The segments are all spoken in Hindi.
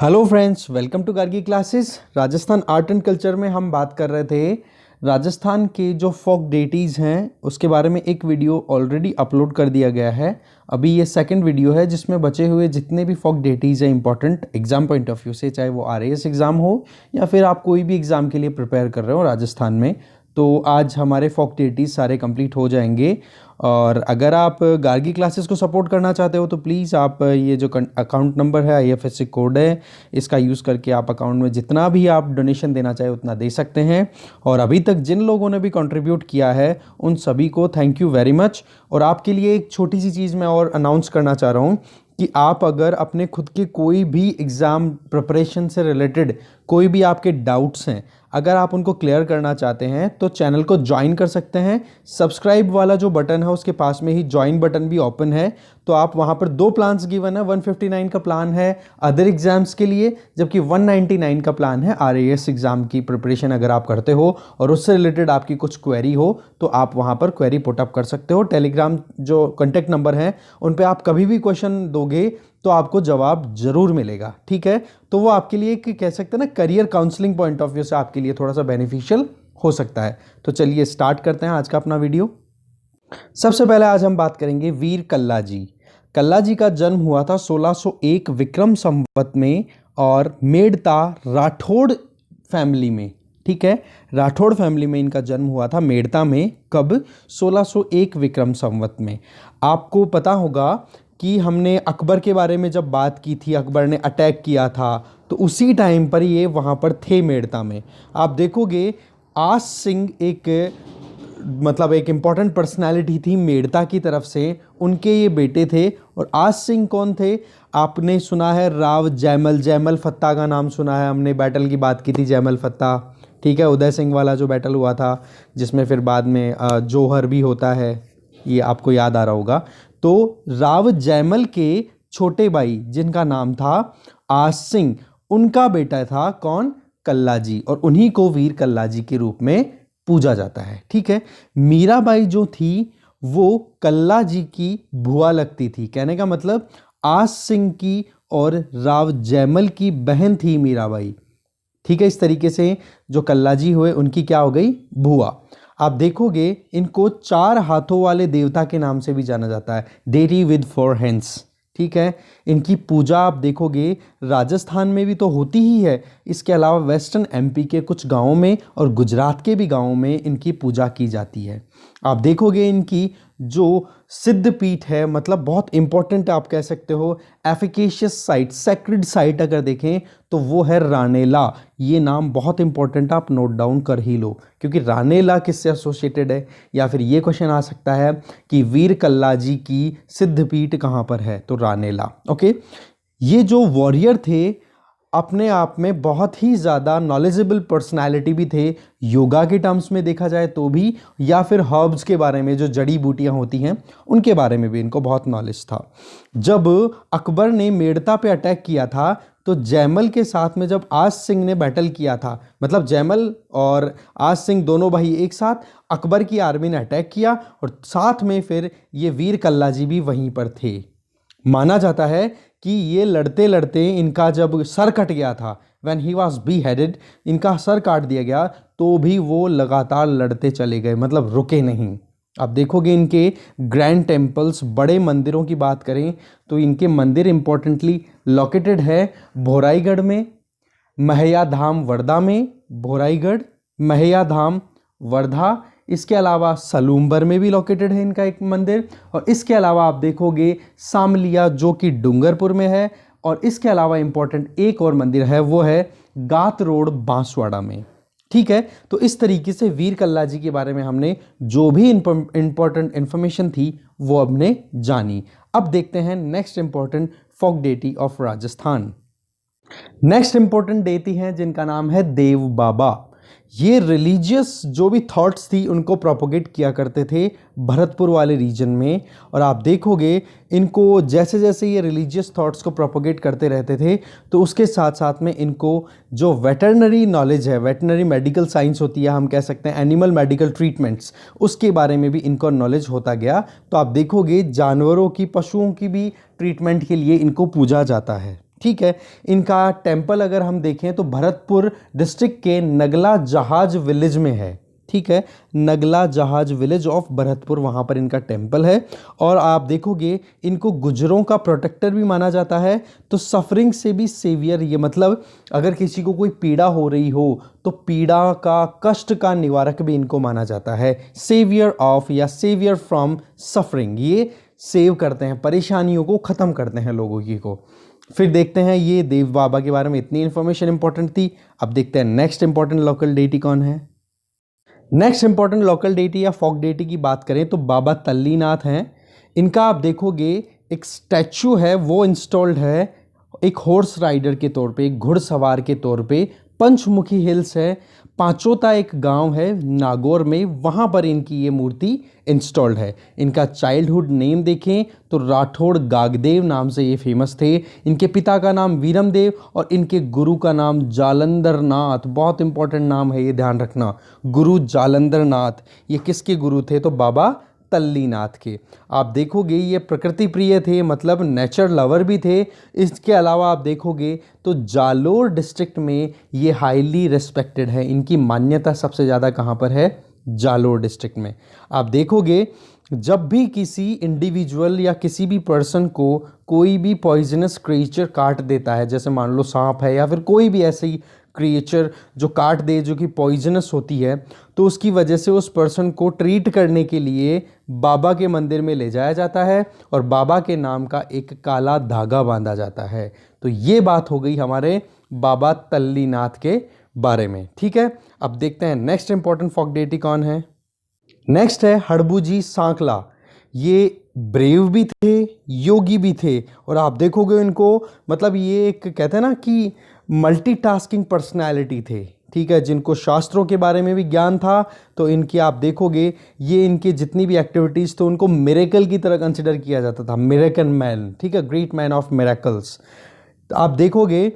Hello friends, welcome to Gargi classes. Rajasthan art and culture में हम बात कर रहे थे राजस्थान के जो फोक डेटीज़ हैं उसके बारे में। एक वीडियो ऑलरेडी अपलोड कर दिया गया है। अभी ये सेकंड वीडियो है जिसमें बचे हुए जितने भी फोक डेटीज़ हैं important exam point of view से, चाहे वो आरएएस एग्ज़ाम हो या फिर आप कोई भी एग्ज़ाम के लिए प्रिपेयर कर रहे हो राजस्थान में, तो आज हमारे फोक डेटीज़ सारे कंप्लीट हो जाएंगे। और अगर आप गार्गी क्लासेस को सपोर्ट करना चाहते हो तो प्लीज़ आप ये जो अकाउंट नंबर है, आईएफएससी कोड है, इसका यूज़ करके आप अकाउंट में जितना भी आप डोनेशन देना चाहे उतना दे सकते हैं। और अभी तक जिन लोगों ने भी कंट्रीब्यूट किया है उन सभी को थैंक यू वेरी मच। और आपके लिए एक छोटी सी चीज़ मैं और अनाउंस करना चाह रहा हूँ कि आप अगर अपने खुद के कोई भी एग्ज़ाम प्रिपरेशन से रिलेटेड कोई भी आपके डाउट्स हैं, अगर आप उनको क्लियर करना चाहते हैं तो चैनल को ज्वाइन कर सकते हैं। सब्सक्राइब वाला जो बटन है उसके पास में ही ज्वाइन बटन भी ओपन है, तो आप वहाँ पर दो प्लान्स गिवन है। 159 का प्लान है अदर एग्जाम्स के लिए, जबकि 199 का प्लान है आरएएस एग्ज़ाम की प्रिपरेशन अगर आप करते हो और उससे रिलेटेड आपकी कुछ क्वेरी हो तो आप वहाँ पर क्वेरी पुटअप कर सकते हो। टेलीग्राम जो कॉन्टैक्ट नंबर हैं उन पर आप कभी भी क्वेश्चन दोगे तो आपको जवाब जरूर मिलेगा, ठीक है। तो वो आपके लिए एक कह सकते हैं ना career counselling point of view से आपके लिए थोड़ा सा बेनिफिशियल हो सकता है। तो चलिए स्टार्ट करते हैं आज का अपना वीडियो। सबसे पहले आज हम बात करेंगे वीर कल्ला जी। कल्ला जी का जन्म हुआ था 1601 विक्रम संवत में और मेड़ता राठौड़ फैमिली में, ठीक है। राठौड़ फैमिली में इनका जन्म हुआ था मेड़ता में। कब? 1601 विक्रम संवत में। आपको पता होगा कि हमने अकबर के बारे में जब बात की थी, अकबर ने अटैक किया था, तो उसी टाइम पर ये वहाँ पर थे मेड़ता में। आप देखोगे आस सिंह एक एक इम्पॉर्टेंट पर्सनालिटी थी मेड़ता की तरफ से, उनके ये बेटे थे। और आस सिंह कौन थे? आपने सुना है राव जैमल, जैमल फत्ता का नाम सुना है, हमने बैटल की बात की थी जैमल फत्ता, ठीक है। उदय सिंह वाला जो बैटल हुआ था जिसमें फिर बाद में जौहर भी होता है, ये आपको याद आ रहा होगा। तो राव जैमल के छोटे भाई जिनका नाम था आस सिंह, उनका बेटा था कौन? कल्ला जी, और उन्हीं को वीर कल्ला जी के रूप में पूजा जाता है, ठीक है। मीराबाई जो थी वो कल्ला जी की बुआ लगती थी, कहने का मतलब आस सिंह की और राव जैमल की बहन थी मीराबाई, ठीक है। इस तरीके से जो कल्ला जी हुए उनकी क्या हो गई? बुआ। आप देखोगे इनको चार हाथों वाले देवता के नाम से भी जाना जाता है, डेटी विद फोर हैंड्स, ठीक है। इनकी पूजा आप देखोगे राजस्थान में भी तो होती ही है, इसके अलावा वेस्टर्न एमपी के कुछ गांवों में और गुजरात के भी गांवों में इनकी पूजा की जाती है। आप देखोगे इनकी जो सिद्ध पीठ है, मतलब बहुत इंपॉर्टेंट आप कह सकते हो एफिकेशियस साइट, सेक्रेड साइट अगर देखें तो वो है रानेला। ये नाम बहुत इंपॉर्टेंट, आप नोट डाउन कर ही लो, क्योंकि रानेला किससे एसोसिएटेड है। या फिर ये क्वेश्चन आ सकता है कि वीर कल्ला जी की सिद्ध पीठ कहाँ पर है, तो रानेला, ओके। ये जो वॉरियर थे अपने आप में बहुत ही ज़्यादा नॉलेजेबल पर्सनालिटी भी थे, योगा के टर्म्स में देखा जाए तो भी, या फिर हर्ब्स के बारे में, जो जड़ी बूटियां होती हैं उनके बारे में भी इनको बहुत नॉलेज था। जब अकबर ने मेड़ता पे अटैक किया था तो जैमल के साथ में जब आस सिंह ने बैटल किया था, मतलब जैमल और आस सिंह दोनों भाई एक साथ, अकबर की आर्मी ने अटैक किया और साथ में फिर ये वीर कल्ला जी भी वहीं पर थे। माना जाता है कि ये लड़ते लड़ते इनका जब सर कट गया था, when he was be headed, इनका सर काट दिया गया, तो भी वो लगातार लड़ते चले गए, मतलब रुके नहीं। आप देखोगे इनके ग्रैंड टेम्पल्स, बड़े मंदिरों की बात करें तो इनके मंदिर इंपॉर्टेंटली लोकेटेड है भोराईगढ़ में, महैया धाम वर्धा में, भोराईगढ़, महैया धाम, वर्धा। इसके अलावा सलूम्बर में भी लोकेटेड है इनका एक मंदिर। और इसके अलावा आप देखोगे सामलिया जो कि डूंगरपुर में है। और इसके अलावा इंपॉर्टेंट एक और मंदिर है, वो है गात रोड बांसवाड़ा में, ठीक है। तो इस तरीके से वीर कल्ला जी के बारे में हमने जो भी इंपॉर्टेंट इंफॉर्मेशन थी वो हमने जानी। अब देखते हैं next important folk deity of Rajasthan. Next important deity हैं जिनका नाम है देव बाबा। ये रिलीजियस जो भी थॉट्स थी उनको प्रोपोगेट किया करते थे भरतपुर वाले रीजन में। और आप देखोगे इनको जैसे जैसे ये रिलीजियस थॉट्स को प्रोपोगेट करते रहते थे तो उसके साथ साथ में इनको जो वेटरनरी नॉलेज है, वेटरनरी मेडिकल साइंस होती है, हम कह सकते हैं एनिमल मेडिकल ट्रीटमेंट्स, उसके बारे में भी इनको नॉलेज होता गया। तो आप देखोगे जानवरों की, पशुओं की भी ट्रीटमेंट के लिए इनको पूजा जाता है, ठीक है। इनका टेम्पल अगर हम देखें तो भरतपुर डिस्ट्रिक्ट के नगला जहाज विलेज में है, ठीक है। नगला जहाज विलेज ऑफ भरतपुर, वहाँ पर इनका टेम्पल है। और आप देखोगे इनको गुजरों का प्रोटेक्टर भी माना जाता है, तो सफरिंग से भी सेवियर, ये मतलब अगर किसी को कोई पीड़ा हो रही हो तो पीड़ा का, कष्ट का निवारक भी इनको माना जाता है। सेवियर ऑफ या सेवियर फ्रॉम सफरिंग, ये सेव करते हैं, परेशानियों को ख़त्म करते हैं लोगों की को। फिर देखते हैं, ये देव बाबा के बारे में इतनी इन्फॉर्मेशन इंपॉर्टेंट थी। अब देखते हैं नेक्स्ट इंपॉर्टेंट लोकल डेटी कौन है। नेक्स्ट इंपॉर्टेंट लोकल डेटी या फोक डेटी की बात करें तो बाबा तल्लीनाथ हैं। इनका आप देखोगे एक स्टैचू है, वो इंस्टॉल्ड है एक हॉर्स राइडर के तौर पे, एक घुड़सवार के तौर पे। पंचमुखी हिल्स है, पांचोता एक गांव है नागौर में, वहाँ पर इनकी ये मूर्ति इंस्टॉल्ड है। इनका चाइल्डहुड नेम देखें तो राठौड़ गागदेव नाम से ये फेमस थे। इनके पिता का नाम वीरमदेव और इनके गुरु का नाम जालंधर नाथ। बहुत इंपॉर्टेंट नाम है ये, ध्यान रखना, गुरु जालंधर नाथ। ये किसके गुरु थे? तो बाबा तल्लीनाथ के। आप देखोगे ये प्रकृति प्रिय थे, मतलब नेचर लवर भी थे। इसके अलावा आप देखोगे तो जालोर डिस्ट्रिक्ट में ये हाईली रिस्पेक्टेड है। इनकी मान्यता सबसे ज़्यादा कहाँ पर है? जालोर डिस्ट्रिक्ट में। आप देखोगे जब भी किसी इंडिविजुअल या किसी भी पर्सन को कोई भी पॉइजनस क्रिएचर काट देता है, जैसे मान लो सांप है या फिर कोई भी ऐसी क्रिएचर जो काट दे, जो कि पॉइजनस होती है, तो उसकी वजह से उस पर्सन को ट्रीट करने के लिए बाबा के मंदिर में ले जाया जाता है और बाबा के नाम का एक काला धागा बांधा जाता है। तो ये बात हो गई हमारे बाबा तल्लीनाथ के बारे में, ठीक है। अब देखते हैं नेक्स्ट इंपॉर्टेंट फोक डेटी कौन है। नेक्स्ट है हड़बूजी सांकला। ये ब्रेव भी थे, योगी भी थे, और आप देखोगे इनको, मतलब ये एक कहते हैं ना कि मल्टीटास्किंग पर्सनालिटी थे, ठीक है, जिनको शास्त्रों के बारे में भी ज्ञान था। तो इनकी आप देखोगे ये इनके जितनी भी एक्टिविटीज़ तो उनको मिरेकल की तरह कंसिडर किया जाता था, मिरेकल मैन, ठीक है, ग्रेट मैन ऑफ मिरेकल्स। तो आप देखोगे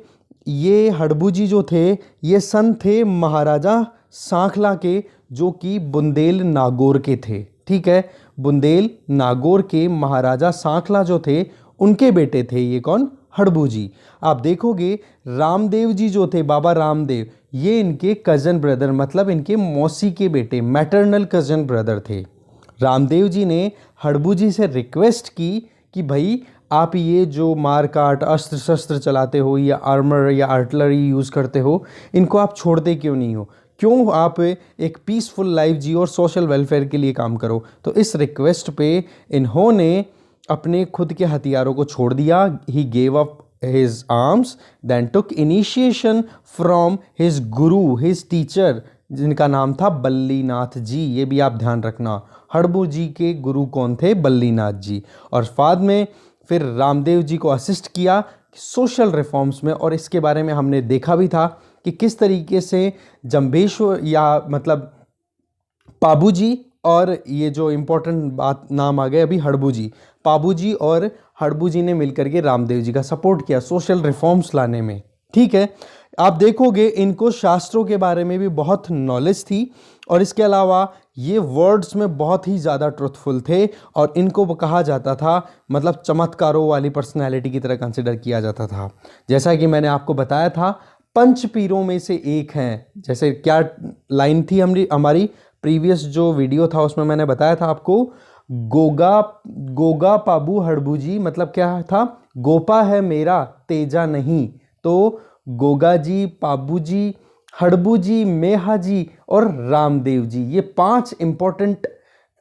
ये हड़बूजी जो थे ये सन थे महाराजा सांखला के, जो कि बुंदेल नागौर के थे, ठीक है। बुंदेल नागौर के महाराजा सांखला जो थे उनके बेटे थे ये कौन? हड़बूजी। आप देखोगे रामदेव जी जो थे, बाबा रामदेव, ये इनके कज़न ब्रदर, मतलब इनके मौसी के बेटे, मैटरनल कज़न ब्रदर थे। रामदेव जी ने हड़बूजी से रिक्वेस्ट की कि भाई आप ये जो मार काट, अस्त्र शस्त्र चलाते हो या आर्मर या आर्टिलरी यूज़ करते हो, इनको आप छोड़ते क्यों नहीं हो? क्यों आप एक पीसफुल लाइफ जियो और सोशल वेलफेयर के लिए काम करो? तो इस रिक्वेस्ट पे इन्होंने अपने खुद के हथियारों को छोड़ दिया। He gave up his arms, then took initiation from his guru, his teacher, जिनका नाम था बल्लीनाथ जी। ये भी आप ध्यान रखना, हड़बूजी के गुरु कौन थे? बल्लीनाथ जी। और बाद में फिर रामदेव जी को असिस्ट किया सोशल रिफॉर्म्स में, और इसके बारे में हमने देखा भी था कि किस तरीके से जम्बेश्वर या मतलब पाबूजी, और ये जो इम्पोर्टेंट बात नाम आ गए अभी हड़बूजी, पाबूजी और हड़बूजी ने मिलकर के रामदेव जी का सपोर्ट किया सोशल रिफॉर्म्स लाने में, ठीक है। आप देखोगे इनको शास्त्रों के बारे में भी बहुत नॉलेज थी, और इसके अलावा ये वर्ड्स में बहुत ही ज़्यादा ट्रुथफुल थे, और इनको कहा जाता था मतलब चमत्कारों वाली पर्सनैलिटी की तरह कंसिडर किया जाता था। जैसा कि मैंने आपको बताया था, पंच पीरों में से एक हैं। जैसे क्या लाइन थी हमारी प्रीवियस जो वीडियो था उसमें मैंने बताया था आपको, गोगा पाबू हड़बूजी, मतलब क्या था? गोपा है मेरा तेजा नहीं। तो गोगा जी, पाबू जी, हड़बू जी, मेहा जी और रामदेव जी, ये 5 इंपॉर्टेंट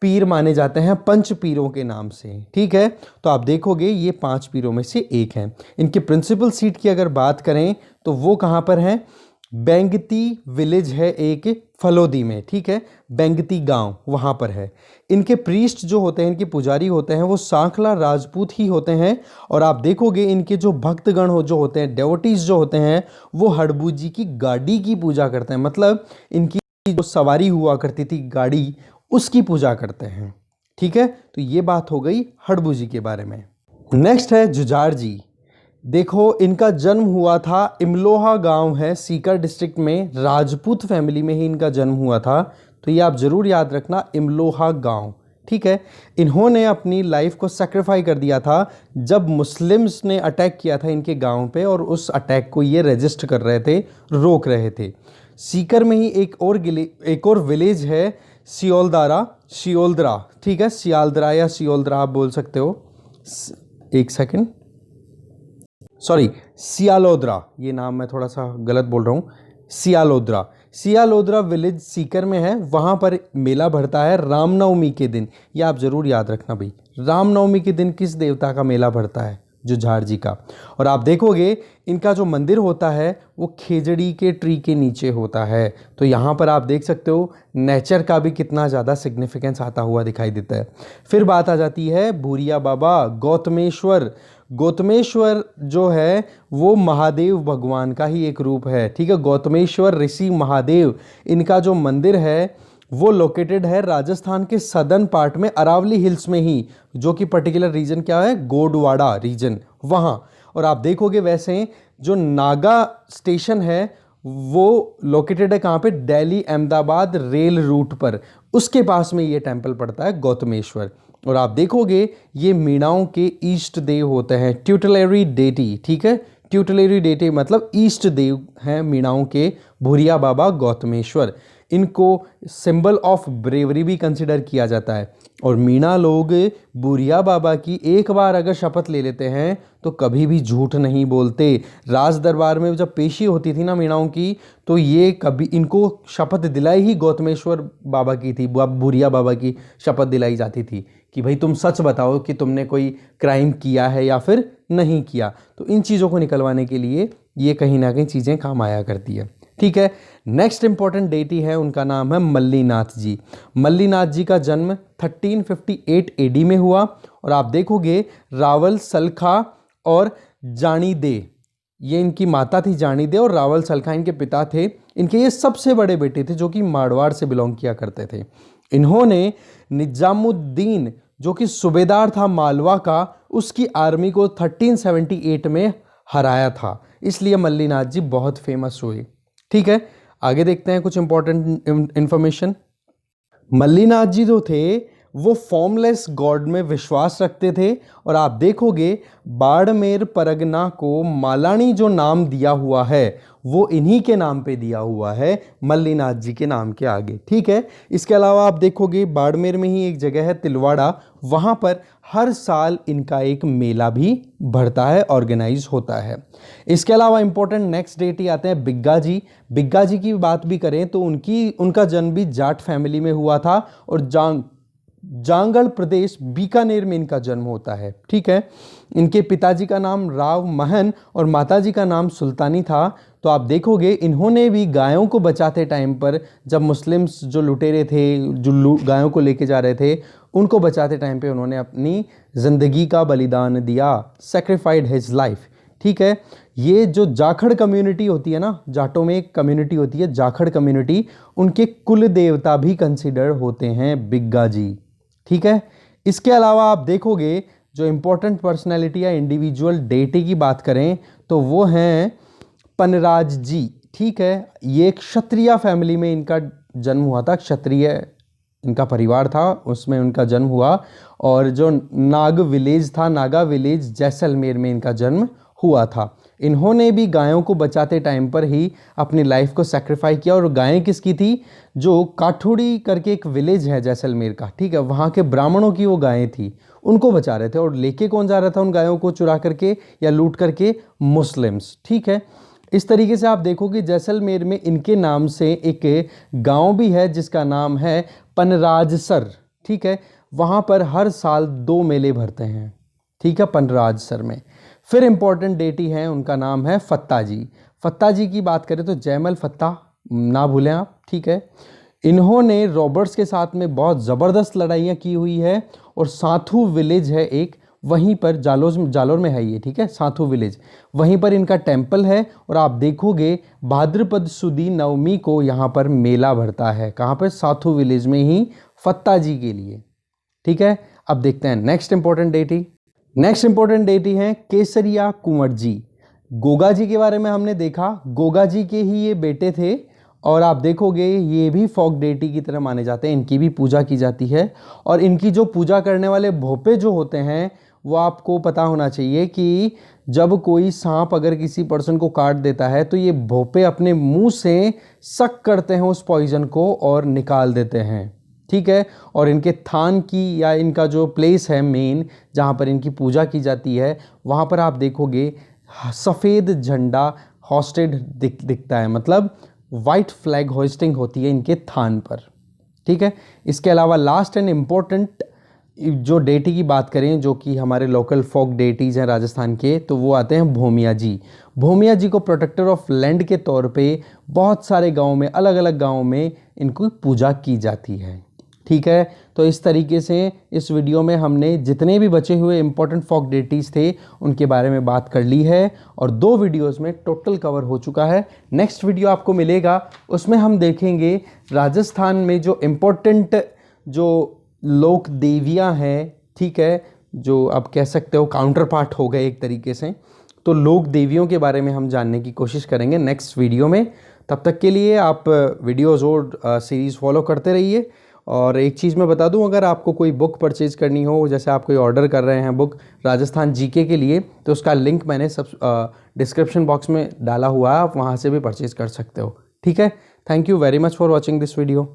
पीर माने जाते हैं पंच पीरों के नाम से, ठीक है। तो आप देखोगे ये 5 पीरों में से एक हैं। इनके प्रिंसिपल सीट की अगर बात करें तो वो कहाँ पर है? बेंगती विलेज है एक फलोदी में, ठीक है, बेंगती गांव वहाँ पर है। इनके प्रीस्ट जो होते हैं, इनके पुजारी होते हैं, वो सांखला राजपूत ही होते हैं। और आप देखोगे इनके जो भक्तगण जो होते हैं, डेवोटीज जो होते हैं, वो हड़बूजी की गाड़ी की पूजा करते हैं, मतलब इनकी जो सवारी हुआ करती थी गाड़ी, उसकी पूजा करते हैं, ठीक है। तो ये बात हो गई हड़बूजी के बारे में। नेक्स्ट है जुझार जी। देखो इनका जन्म हुआ था, इमलोहा गांव है सीकर डिस्ट्रिक्ट में, राजपूत फैमिली में ही इनका जन्म हुआ था। तो ये आप ज़रूर याद रखना, इमलोहा गांव, ठीक है। इन्होंने अपनी लाइफ को सेक्रीफाई कर दिया था जब मुस्लिम्स ने अटैक किया था इनके गांव पे, और उस अटैक को ये रेजिस्ट कर रहे थे, रोक रहे थे। सीकर में ही एक और विलेज है सियोलदरा, ठीक है, सियालदरा या सियोलदरा आप बोल सकते हो। एक सेकंड, सॉरी, सियालोदरा, ये नाम मैं थोड़ा सा गलत बोल रहा हूँ। सियालोदरा विलेज सीकर में है। वहाँ पर मेला भरता है रामनवमी के दिन। ये आप ज़रूर याद रखना भाई, रामनवमी के दिन किस देवता का मेला भरता है? जुझार जी का। और आप देखोगे इनका जो मंदिर होता है वो खेजड़ी के ट्री के नीचे होता है। तो यहाँ पर आप देख सकते हो नेचर का भी कितना ज़्यादा सिग्निफिकेंस आता हुआ दिखाई देता है। फिर बात आ जाती है भूरिया बाबा, गौतमेश्वर जो है वो महादेव भगवान का ही एक रूप है, ठीक है। गौतमेश्वर ऋषि महादेव, इनका जो मंदिर है वो लोकेटेड है राजस्थान के सदर्न पार्ट में, अरावली हिल्स में ही, जो कि पर्टिकुलर रीजन क्या है, गोडवाड़ा रीजन, वहाँ। और आप देखोगे वैसे जो नागा स्टेशन है वो लोकेटेड है कहाँ पे, दिल्ली अहमदाबाद रेल रूट पर, उसके पास में ये टेम्पल पड़ता है गौतमेश्वर। और आप देखोगे ये मीणाओं के ईष्ट देव होते हैं, ट्यूटलरी डेटी, ठीक है। ट्यूटलरी डेटी मतलब ईष्ट देव हैं मीणाओं के भूरिया बाबा गौतमेश्वर। इनको सिंबल ऑफ ब्रेवरी भी कंसिडर किया जाता है। और मीणा लोग भूरिया बाबा की एक बार अगर शपथ ले लेते हैं तो कभी भी झूठ नहीं बोलते। राज दरबार में जब पेशी होती थी ना मीणाओं की, तो ये कभी इनको शपथ दिलाई ही गौतमेश्वर बाबा की थी, भूरिया बाबा की शपथ दिलाई जाती थी कि भाई तुम सच बताओ कि तुमने कोई क्राइम किया है या फिर नहीं किया। तो इन चीज़ों को निकलवाने के लिए ये कहीं ना कहीं चीज़ें काम आया करती है, ठीक है। नेक्स्ट इंपॉर्टेंट डेटी है, उनका नाम है मल्लीनाथ जी। मल्लीनाथ जी का जन्म 1358 एडी में हुआ। और आप देखोगे रावल सलखा और जानी दे, ये इनकी माता थी जानी दे, और रावल सलखा इनके पिता थे। इनके ये सबसे बड़े बेटे थे जो कि मारवाड़ से बिलोंग किया करते थे। इन्होंने निजामुद्दीन जो कि सूबेदार था मालवा का, उसकी आर्मी को 1378 में हराया था, इसलिए मल्लीनाथ जी बहुत फेमस हुए, ठीक है। आगे देखते हैं कुछ इंपॉर्टेंट इंफॉर्मेशन। मल्लीनाथ जी जो थे वो फॉर्मलेस गॉड में विश्वास रखते थे। और आप देखोगे बाड़मेर परगना को मालानी जो नाम दिया हुआ है वो इन्हीं के नाम पे दिया हुआ है, मल्लीनाथ जी के नाम के आगे, ठीक है। इसके अलावा आप देखोगे बाड़मेर में ही एक जगह है तिलवाड़ा, वहाँ पर हर साल इनका एक मेला भी भरता है, ऑर्गेनाइज होता है। इसके अलावा इंपॉर्टेंट नेक्स्ट डेट ही आते हैं बिग्गा जी। बिग्गा जी की बात भी करें तो उनका जन्म भी जाट फैमिली में हुआ था, और जांगड़ प्रदेश बीकानेर में इनका जन्म होता है, ठीक है। इनके पिताजी का नाम राव महन और माताजी का नाम सुल्तानी था। तो आप देखोगे इन्होंने भी गायों को बचाते टाइम पर, जब मुस्लिम्स जो लुटेरे थे जो गायों को लेके जा रहे थे, उनको बचाते टाइम पे उन्होंने अपनी ज़िंदगी का बलिदान दिया, सेक्रीफाइड हिज लाइफ, ठीक है। ये जो जाखड़ कम्युनिटी होती है ना, जाटों में एक कम्युनिटी होती है जाखड़ कम्युनिटी, उनके कुल देवता भी कंसिडर होते हैं बिग्गा जी, ठीक है। इसके अलावा आप देखोगे जो इंपॉर्टेंट पर्सनैलिटी या इंडिविजुअल डेटी की बात करें तो वो हैं पनराज जी, ठीक है। ये एक क्षत्रिय फैमिली में इनका जन्म हुआ था, क्षत्रिय इनका परिवार था, उसमें उनका जन्म हुआ। और जो नागा विलेज जैसलमेर में इनका जन्म हुआ था। इन्होंने भी गायों को बचाते टाइम पर ही अपनी लाइफ को सेक्रीफाई किया। और गायें किसकी थी, जो काठोड़ी करके एक विलेज है जैसलमेर का, ठीक है, वहाँ के ब्राह्मणों की वो गायें थी, उनको बचा रहे थे। और लेके कौन जा रहा था उन गायों को, चुरा करके या लूट करके, मुस्लिम्स, ठीक है। इस तरीके से आप देखोगे जैसलमेर में इनके नाम से एक गांव भी है जिसका नाम है पनराजसर, ठीक है। वहाँ पर हर साल 2 मेले भरते हैं, ठीक है, पनराजसर में। फिर इंपॉर्टेंट डेटी है, उनका नाम है फत्ता जी। फत्ता जी की बात करें तो जयमल फत्ता ना भूलें आप, ठीक है। इन्होंने रॉबर्ट्स के साथ में बहुत ज़बरदस्त लड़ाइयाँ की हुई है। और साथू विलेज है एक, वहीं पर जालोर में है ये, ठीक है, साथू विलेज, वहीं पर इनका टेम्पल है। और आप देखोगे भाद्रपद सुदी नवमी को यहाँ पर मेला भरता है, कहाँ पर, साथू विलेज में ही, फत्ता जी के लिए, ठीक है। अब देखते हैं नेक्स्ट इंपॉर्टेंट डेटी है केसरिया कुंवर जी। गोगा जी के बारे में हमने देखा, गोगा जी के ही ये बेटे थे। और आप देखोगे ये भी फोक डेटी की तरह माने जाते हैं, इनकी भी पूजा की जाती है। और इनकी जो पूजा करने वाले भोपे जो होते हैं वो आपको पता होना चाहिए कि जब कोई सांप अगर किसी पर्सन को काट देता है तो ये भोपे अपने मुंह से सक करते हैं उस पॉइजन को और निकाल देते हैं, ठीक है। और इनके थान की या इनका जो प्लेस है मेन जहाँ पर इनकी पूजा की जाती है, वहाँ पर आप देखोगे सफ़ेद झंडा हॉस्टेड दिखता है, मतलब वाइट फ्लैग होइस्टिंग होती है इनके थान पर, ठीक है। इसके अलावा लास्ट एंड इम्पोर्टेंट जो डेटी की बात करें जो कि हमारे लोकल फोक डेटीज़ हैं राजस्थान के, तो वो आते हैं भोमिया जी। भोमिया जी को प्रोटेक्टर ऑफ लैंड के तौर पे बहुत सारे गाँव में, अलग अलग गाँव में इनको पूजा की जाती है, ठीक है। तो इस तरीके से इस वीडियो में हमने जितने भी बचे हुए इम्पोर्टेंट फोक डेटीज़ थे उनके बारे में बात कर ली है और 2 वीडियोस में टोटल कवर हो चुका है। नेक्स्ट वीडियो आपको मिलेगा, उसमें हम देखेंगे राजस्थान में जो इम्पोर्टेंट जो लोक देवियाँ हैं, ठीक है, जो आप कह सकते हो काउंटर पार्ट हो गए एक तरीके से, तो लोक देवियों के बारे में हम जानने की कोशिश करेंगे नेक्स्ट वीडियो में। तब तक के लिए आप वीडियोज़ और सीरीज़ फॉलो करते रहिए। और एक चीज़ मैं बता दूं, अगर आपको कोई बुक परचेज़ करनी हो, जैसे आप कोई ऑर्डर कर रहे हैं बुक राजस्थान जीके के लिए, तो उसका लिंक मैंने सब डिस्क्रिप्शन बॉक्स में डाला हुआ है, आप वहाँ से भी परचेज़ कर सकते हो, ठीक है। Thank you very much for watching this video.